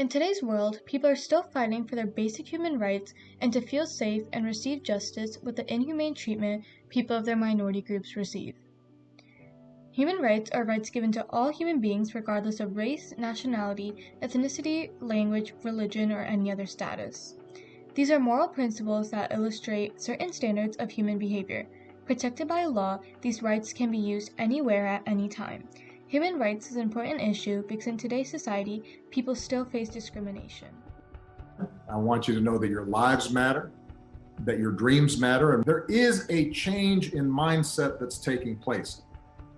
In today's world, people are still fighting for their basic human rights and to feel safe and receive justice with the inhumane treatment people of their minority groups receive. Human rights are rights given to all human beings regardless of race, nationality, ethnicity, language, religion, or any other status. These are moral principles that illustrate certain standards of human behavior. Protected by law, these rights can be used anywhere at any time. Human rights is an important issue because in today's society, people still face discrimination. I want you to know that your lives matter, that your dreams matter, and there is a change in mindset that's taking place,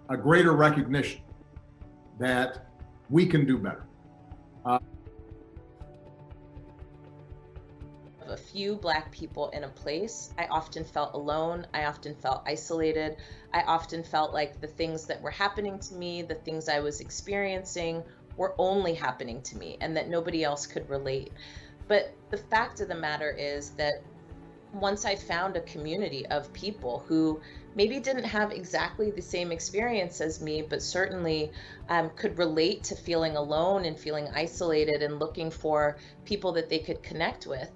a greater recognition that we can do better. A few Black people in a place, I often felt alone, I often felt isolated, I often felt like the things that were happening to me, the things I was experiencing were only happening to me and that nobody else could relate. But the fact of the matter is that once I found a community of people who maybe didn't have exactly the same experience as me, but certainly could relate to feeling alone and feeling isolated and looking for people that they could connect with,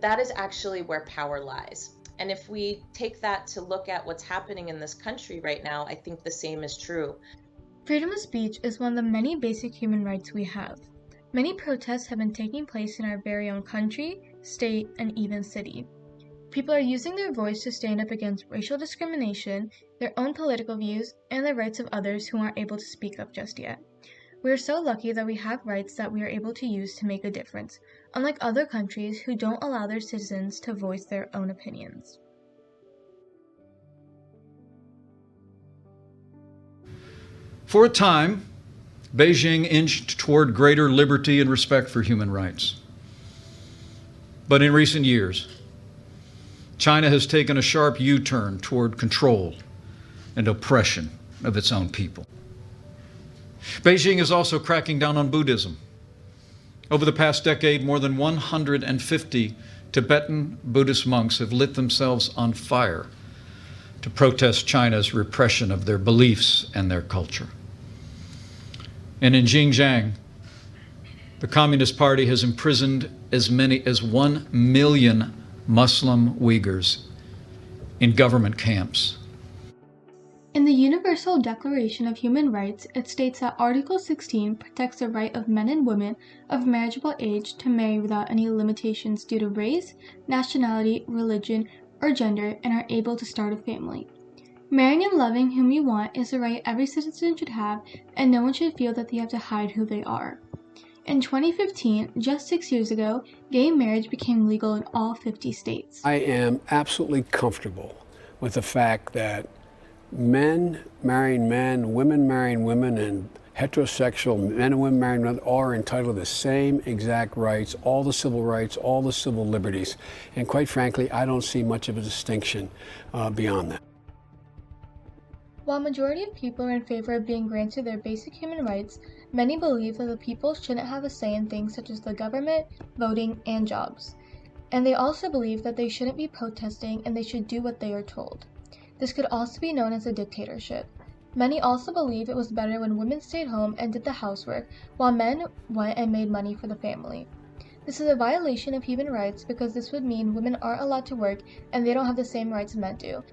that is actually where power lies. And if we take that to look at what's happening in this country right now, I think the same is true. Freedom of speech is one of the many basic human rights we have. Many protests have been taking place in our very own country, state, and even city. People are using their voice to stand up against racial discrimination, their own political views, and the rights of others who aren't able to speak up just yet. We are so lucky that we have rights that we are able to use to make a difference, unlike other countries who don't allow their citizens to voice their own opinions. For a time, Beijing inched toward greater liberty and respect for human rights. But in recent years, China has taken a sharp U-turn toward control and oppression of its own people. Beijing is also cracking down on Buddhism. Over the past decade, more than 150 Tibetan Buddhist monks have lit themselves on fire to protest China's repression of their beliefs and their culture. And in Xinjiang, the Communist Party has imprisoned as many as 1 million Muslim Uyghurs in government camps. In the Universal Declaration of Human Rights, it states that Article 16 protects the right of men and women of marriageable age to marry without any limitations due to race, nationality, religion, or gender, and are able to start a family. Marrying and loving whom you want is a right every citizen should have, and no one should feel that they have to hide who they are. In 2015, just 6 years ago, gay marriage became legal in all 50 states. I am absolutely comfortable with the fact that men marrying men, women marrying women, and heterosexual men and women marrying men are entitled to the same exact rights, all the civil rights, all the civil liberties. And quite frankly, I don't see much of a distinction beyond that. While a majority of people are in favor of being granted their basic human rights, many believe that the people shouldn't have a say in things such as the government, voting, and jobs. And they also believe that they shouldn't be protesting and they should do what they are told. This could also be known as a dictatorship. Many also believe it was better when women stayed home and did the housework, while men went and made money for the family. This is a violation of human rights because this would mean women aren't allowed to work and they don't have the same rights men do.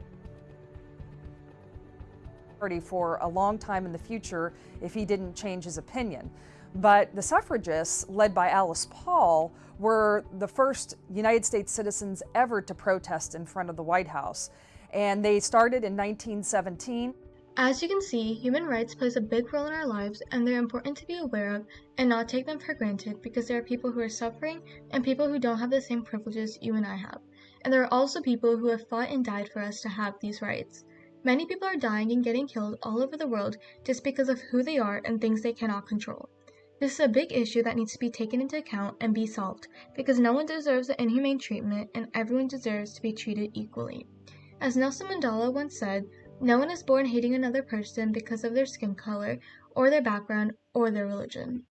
For a long time in the future if he didn't change his opinion. But the suffragists, led by Alice Paul, were the first United States citizens ever to protest in front of the White House. And they started in 1917. As you can see, human rights plays a big role in our lives, and they're important to be aware of and not take them for granted because there are people who are suffering and people who don't have the same privileges you and I have. And there are also people who have fought and died for us to have these rights. Many people are dying and getting killed all over the world just because of who they are and things they cannot control. This is a big issue that needs to be taken into account and be solved because no one deserves the inhumane treatment and everyone deserves to be treated equally. As Nelson Mandela once said, no one is born hating another person because of their skin color or their background or their religion.